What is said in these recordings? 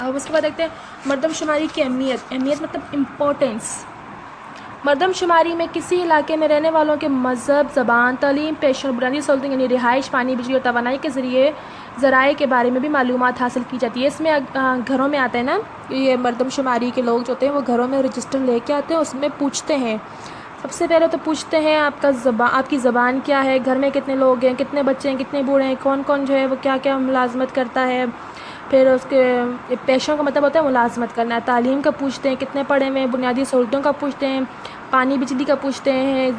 اب اس کے بعد دیکھتے ہیں مردم شماری کی اہمیت مطلب امپورٹنس۔ مردم شماری میں کسی علاقے میں رہنے والوں کے مذہب، زبان، تعلیم، پیشہ اور بنیادی سہولتیں یعنی رہائش، پانی، بجلی اور توانائی کے ذرائع کے بارے میں بھی معلومات حاصل کی جاتی ہے۔ اس میں گھروں میں آتے ہیں نا، یہ مردم شماری کے لوگ جو ہوتے ہیں وہ گھروں میں رجسٹر لے کے آتے ہیں، اس میں پوچھتے ہیں، سب سے پہلے تو پوچھتے ہیں آپ کی زبان کیا ہے، گھر میں کتنے لوگ ہیں، کتنے بچے ہیں، کتنے بوڑھے ہیں، کون کون جو ہے وہ کیا کیا ملازمت کرتا ہے، پھر اس کے پیشوں کا مطلب ہوتا ہے ملازمت کرنا ہے۔ تعلیم کا پوچھتے ہیں، کتنے پڑھے ہوئے ہیں، بنیادی سہولتوں کا پوچھتے ہیں، پانی بجلی کا پوچھتے ہیں،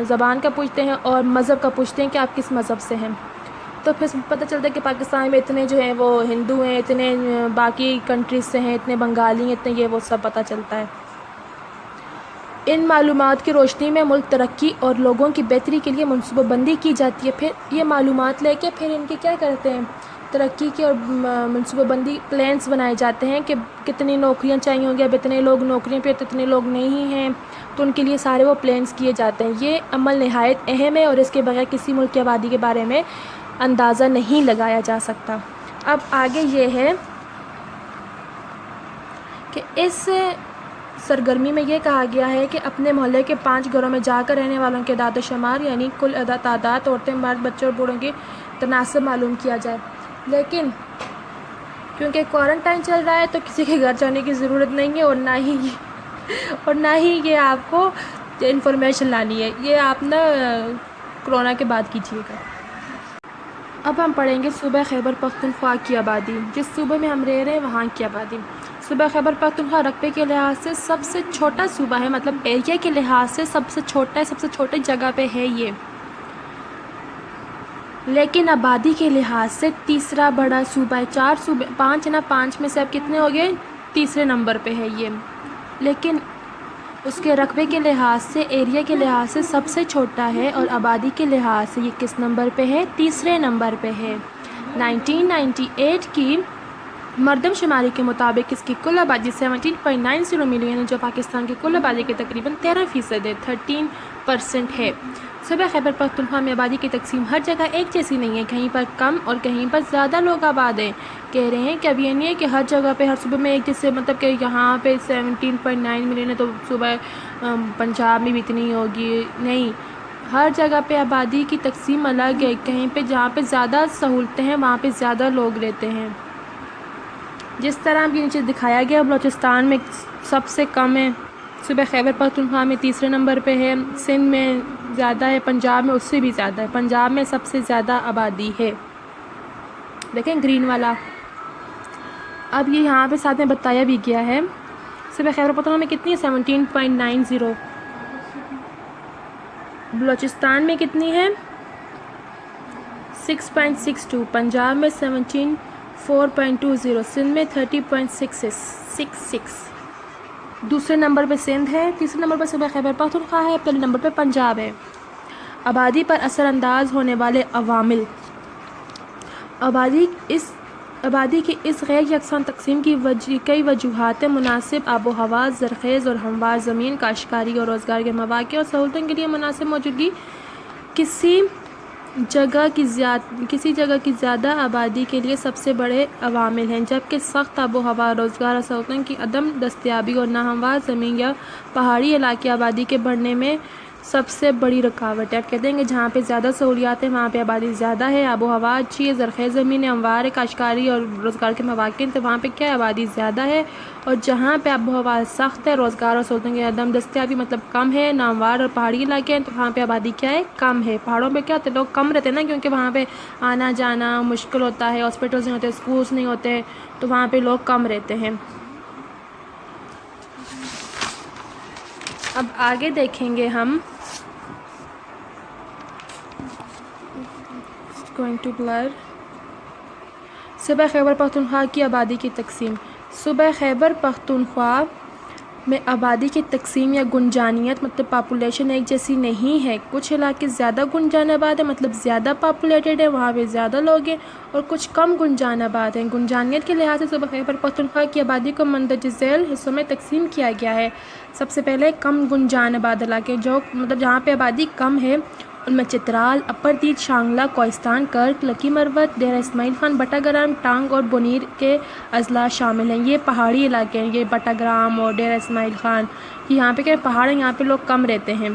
زبان کا پوچھتے ہیں، اور مذہب کا پوچھتے ہیں کہ آپ کس مذہب سے ہیں۔ تو پھر پتہ چلتا ہے کہ پاکستان میں اتنے جو ہیں وہ ہندو ہیں، اتنے باقی کنٹریز سے ہیں، اتنے بنگالی ہیں، اتنے یہ وہ سب پتہ چلتا ہے۔ ان معلومات کی روشنی میں ملک ترقی اور لوگوں کی بہتری کے لیے منصوبہ بندی کی جاتی ہے۔ پھر یہ معلومات لے کے پھر ان کی کیا کرتے ہیں، ترقی کی اور منصوبہ بندی پلانس بنائے جاتے ہیں کہ کتنی نوکریاں چاہیے ہوں گی، اب اتنے لوگ نوکریوں پہ اتنے لوگ نہیں ہیں، تو ان کے لیے سارے وہ پلانس کیے جاتے ہیں۔ یہ عمل نہایت اہم ہے اور اس کے بغیر کسی ملک کی آبادی کے بارے میں اندازہ نہیں لگایا جا سکتا۔ اب آگے یہ ہے کہ اس سرگرمی میں یہ کہا گیا ہے کہ اپنے محلے کے 5 گھروں میں جا کر رہنے والوں کے اعداد و شمار یعنی کل تعداد عورتیں، مرد، بچوں اور بوڑھوں کی تناسب معلوم کیا جائے۔ لیکن کیونکہ کوارنٹائن چل رہا ہے تو کسی کے گھر جانے کی ضرورت نہیں ہے، اور نہ ہی یہ آپ کو انفارمیشن لانی ہے، یہ آپ نا کرونا کے بعد کیجیے گا۔ اب ہم پڑھیں گے صوبہ خیبر پختونخوا کی آبادی، جس صوبے میں ہم رہ رہے ہیں وہاں کی آبادی۔ صوبہ خیبر پختونخوا رقبے کے لحاظ سے سب سے چھوٹا صوبہ ہے، مطلب ایریا کے لحاظ سے سب سے چھوٹا ہے، سب سے چھوٹی جگہ پہ ہے یہ، لیکن آبادی کے لحاظ سے تیسرا بڑا صوبہ ہے۔ 4 صوبے، 5 میں سے اب کتنے ہو گئے، تیسرے نمبر پہ ہے یہ، لیکن اس کے رقبے کے لحاظ سے، ایریا کے لحاظ سے سب سے چھوٹا ہے، اور آبادی کے لحاظ سے یہ کس نمبر پہ ہے، تیسرے نمبر پہ ہے۔ 1998 کی مردم شماری کے مطابق اس کی کل آبادی 17.90 ملین ہے، جو پاکستان کی کل آبادی کے تقریباً 13% ہے، 13% ہے۔ صوبہ خیبر پختونخوا میں آبادی کی تقسیم ہر جگہ ایک جیسی نہیں ہے، کہیں پر کم اور کہیں پر زیادہ لوگ آباد ہیں۔ کہہ رہے ہیں کہ اب یہ نہیں ہے کہ ہر جگہ پہ ہر صوبے میں ایک جیسے، مطلب کہ یہاں پہ 17.9 ملین ہے تو صوبہ پنجاب میں بھی اتنی ہوگی، نہیں، ہر جگہ پہ آبادی کی تقسیم الگ ہے، کہیں پہ جہاں پہ زیادہ سہولتیں ہیں وہاں پہ زیادہ لوگ رہتے ہیں۔ جس طرح اب یہ نیچے دکھایا گیا، بلوچستان میں سب سے کم ہے، صوبہ خیبر پختونخوا میں تیسرے نمبر پہ ہے، سندھ میں زیادہ ہے، پنجاب میں اس سے بھی زیادہ ہے، پنجاب میں سب سے زیادہ آبادی ہے، دیکھیں گرین والا۔ اب یہ یہاں پہ ساتھ میں بتایا بھی گیا ہے، صوبہ خیبر پختونخوا میں کتنی ہے، 17.90، بلوچستان میں کتنی ہے، 6.62، پنجاب میں 17.420، سندھ میں 30.66، دوسرے نمبر پہ سندھ ہے، تیسرے نمبر پہ صوبہ خیبر پختونخوا ہے، پہلے نمبر پہ پنجاب ہے۔ آبادی پر اثر انداز ہونے والے عوامل۔ آبادی کی اس غیر یکساں تقسیم کی کئی وجوہات ہیں۔ مناسب آب و ہوا، زرخیز اور ہموار زمین، کاشتکاری اور روزگار کے مواقع اور سہولتوں کے لیے مناسب موجودگی، کسی جگہ کی زیادہ آبادی کے لیے سب سے بڑے عوامل ہیں، جبکہ سخت آب و ہوا، روزگار اور سہولتوں کی عدم دستیابی اور ناہموار زمین یا پہاڑی علاقے آبادی کے بڑھنے میں سب سے بڑی رکاوٹ ہے۔ آپ کہتے ہیں کہ جہاں پہ زیادہ سہولیات ہیں وہاں پہ آبادی زیادہ ہے، آب و ہوا اچھی ہے، زرخیز زمین ہے، ہموار ہے، کاشتکاری اور روزگار کے مواقع ہیں، تو وہاں پہ کیا آبادی زیادہ ہے، اور جہاں پہ آب و ہوا سخت ہے، روزگار اور سہولتوں کی عدم دستیابی مطلب کم ہے، ناہموار اور پہاڑی علاقے ہیں، تو وہاں پہ آبادی کیا ہے، کم ہے۔ پہاڑوں پہ کیا ہوتے ہیں، لوگ کم رہتے ہیں نا، کیونکہ وہاں پہ آنا جانا مشکل ہوتا ہے، ہاسپٹلس نہیں ہوتے، اسکولس نہیں ہوتے، تو وہاں پہ لوگ کم رہتے ہیں۔ اب آگے دیکھیں گے ہم صوبہ خیبر پختونخوا کی آبادی کی تقسیم۔ صوبہ خیبر پختونخوا میں آبادی کی تقسیم یا گنجانیت مطلب پاپولیشن ایک جیسی نہیں ہے۔ کچھ علاقے زیادہ گنجان آباد ہیں، مطلب زیادہ پاپولیٹڈ ہے، وہاں پہ زیادہ لوگ ہیں، اور کچھ کم گنجان آباد ہیں۔ گنجانیت کے لحاظ سے صوبہ خیبر پختونخوا کی آبادی کو مندرجہ ذیل حصوں میں تقسیم کیا گیا ہے۔ سب سے پہلے کم گنجان آباد علاقے، جو مطلب جہاں پہ آبادی کم ہے، ان میں چترال، اپر دیت، شانگلہ، کوہستان، کرک، لکی مروت، ڈیرہ اسماعیل خان، بٹا گرام، ٹانگ اور بونیر کے اضلاع شامل ہیں۔ یہ پہاڑی علاقے ہیں، یہ بٹا گرام اور ڈیرہ اسماعیل خان، یہاں پہ کیا پہاڑ ہیں، یہاں پہ لوگ کم رہتے ہیں۔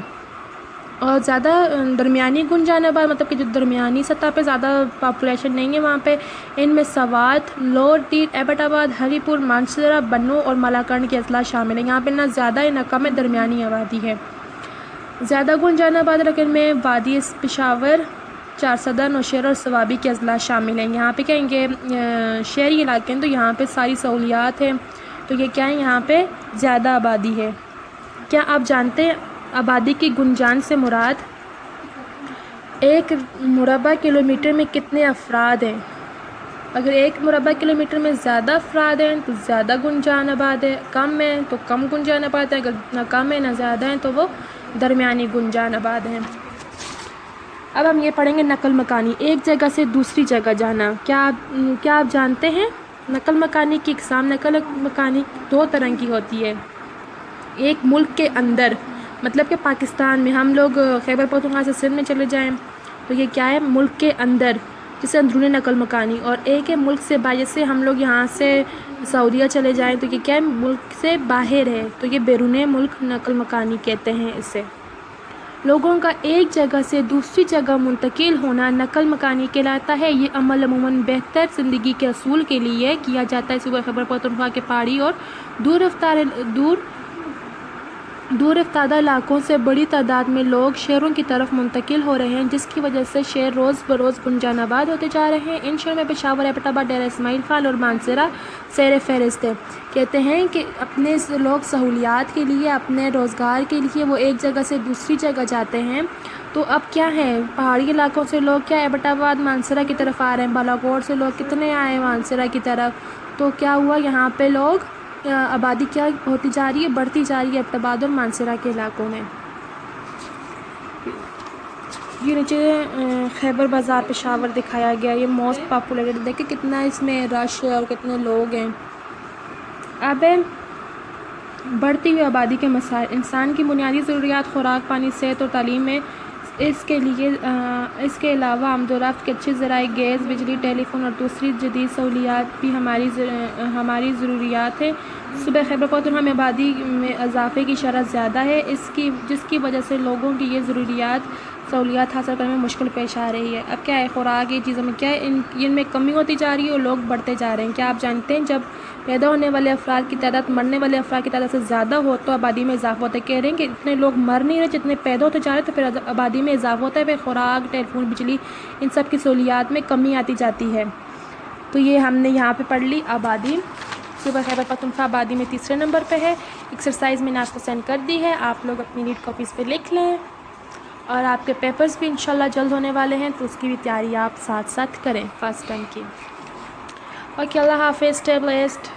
اور زیادہ درمیانی گنجان آباد مطلب کہ جو درمیانی سطح پہ زیادہ پاپولیشن نہیں ہے وہاں پہ، ان میں سوات، لور دیت، ایبٹ آباد، ہری پور، مانسہرہ، بنوں اور ملاکنڈ کے اضلاع شامل ہیں۔ یہاں پہ نہ زیادہ ہے نہ کم ہے، درمیانی آبادی ہے۔ زیادہ گنجان آباد علاقے میں وادی پشاور، چارسدہ، نوشہرہ اور صوابی کے اضلاع شامل ہیں۔ یہاں پہ کیا ہیں کہ شہری علاقے ہیں تو یہاں پہ ساری سہولیات ہیں، تو یہ کیا ہے یہاں پہ زیادہ آبادی ہے۔ کیا آپ جانتے ہیں آبادی کی گنجان سے مراد ایک مربع کلومیٹر میں کتنے افراد ہیں؟ اگر ایک مربع کلومیٹر میں زیادہ افراد ہیں تو زیادہ گنجان آباد ہے، کم ہے تو کم گنجان آباد ہے، اگر نہ کم ہے نہ زیادہ ہیں تو وہ درمیانی گنجان آباد ہیں۔ اب ہم یہ پڑھیں گے نقل مکانی، ایک جگہ سے دوسری جگہ جانا۔ کیا آپ جانتے ہیں نقل مکانی کی اقسام؟ نقل مکانی دو طرح کی ہوتی ہے، ایک ملک کے اندر مطلب کہ پاکستان میں ہم لوگ خیبر پختونخوا سے سندھ میں چلے جائیں تو یہ کیا ہے ملک کے اندر، جسے اندرونی نقل مکانی، اور ایک ہے ملک سے باہر، جیسے ہم لوگ یہاں سے سعودیہ چلے جائیں تو یہ کیا ہے ملک سے باہر ہے، تو یہ بیرون ملک نقل مکانی کہتے ہیں اسے۔ لوگوں کا ایک جگہ سے دوسری جگہ منتقل ہونا نقل مکانی کہلاتا ہے۔ یہ عمل عموماً بہتر زندگی کے حصول کے لیے کیا جاتا ہے۔ صوبہ خیبر پختونخوا کے پہاڑی اور دور افتادہ علاقوں سے بڑی تعداد میں لوگ شہروں کی طرف منتقل ہو رہے ہیں، جس کی وجہ سے شہر روز بروز گنجان آباد ہوتے جا رہے ہیں۔ ان شہروں میں پشاور، ایبٹ آباد، ڈیرہ اسماعیل خان اور مانسہرہ زیر فہرست ہے۔ کہتے ہیں کہ اپنے لوگ سہولیات کے لیے، اپنے روزگار کے لیے وہ ایک جگہ سے دوسری جگہ جاتے ہیں، تو اب کیا ہے پہاڑی علاقوں سے لوگ کیا ایبٹ آباد، مانسہرہ کی طرف آ رہے ہیں، بالاکوٹ سے لوگ کتنے آئے ہیں مانسہرہ کی طرف، تو کیا ہوا یہاں پہ لوگ آبادی کیا ہوتی جا رہی ہے، بڑھتی جا رہی ہے ایبٹ آباد اور مانسہرہ کے علاقوں میں۔ یہ نیچے خیبر بازار پشاور دکھایا گیا، یہ موسٹ پاپولیٹڈ، دیکھیں کتنا اس میں رش ہے اور کتنے لوگ ہیں۔ اب بڑھتی ہوئی آبادی کے مسائل، انسان کی بنیادی ضروریات خوراک، پانی، صحت اور تعلیم میں اس کے علاوہ آمد و رفت کے اچھے ذرائع، گیس، بجلی، ٹیلی فون اور دوسری جدید سہولیات بھی ہماری ضروریات ہیں۔ صوبہ خیبر پختونخوا میں آبادی میں اضافے کی شرح زیادہ ہے، جس کی وجہ سے لوگوں کی یہ سہولیات حاصل کرنے میں مشکل پیش آ رہی ہے۔ اب کیا ہے خوراک یہ چیزوں میں کیا ہے ان میں کمی ہوتی جا رہی ہے اور لوگ بڑھتے جا رہے ہیں۔ کیا آپ جانتے ہیں جب پیدا ہونے والے افراد کی تعداد مرنے والے افراد کی تعداد سے زیادہ ہو تو آبادی میں اضافہ ہوتا ہے؟ کہہ رہے ہیں کہ اتنے لوگ مر نہیں رہے جتنے پیدا ہوتے جا رہے ہیں، تو پھر آبادی میں اضافہ ہوتا ہے، پھر خوراک، ٹیلی فون، بجلی، ان سب کی سہولیات میں کمی آتی جاتی ہے۔ تو یہ ہم نے یہاں پہ پڑھ لی آبادی۔ صوبہ خیبر پختونخوا آبادی میں تیسرے نمبر پہ ہے۔ ایکسرسائز میں نے آپ کو سینڈ کر دی ہے، آپ لوگ اپنی نیٹ کاپیز پہ لکھ لیں، اور آپ کے پیپرز بھی انشاءاللہ جلد ہونے والے ہیں تو اس کی بھی تیاری آپ ساتھ ساتھ کریں فرسٹ ٹرم کی۔ اوکے، اللہ حافظ، اسٹے بلیسڈ۔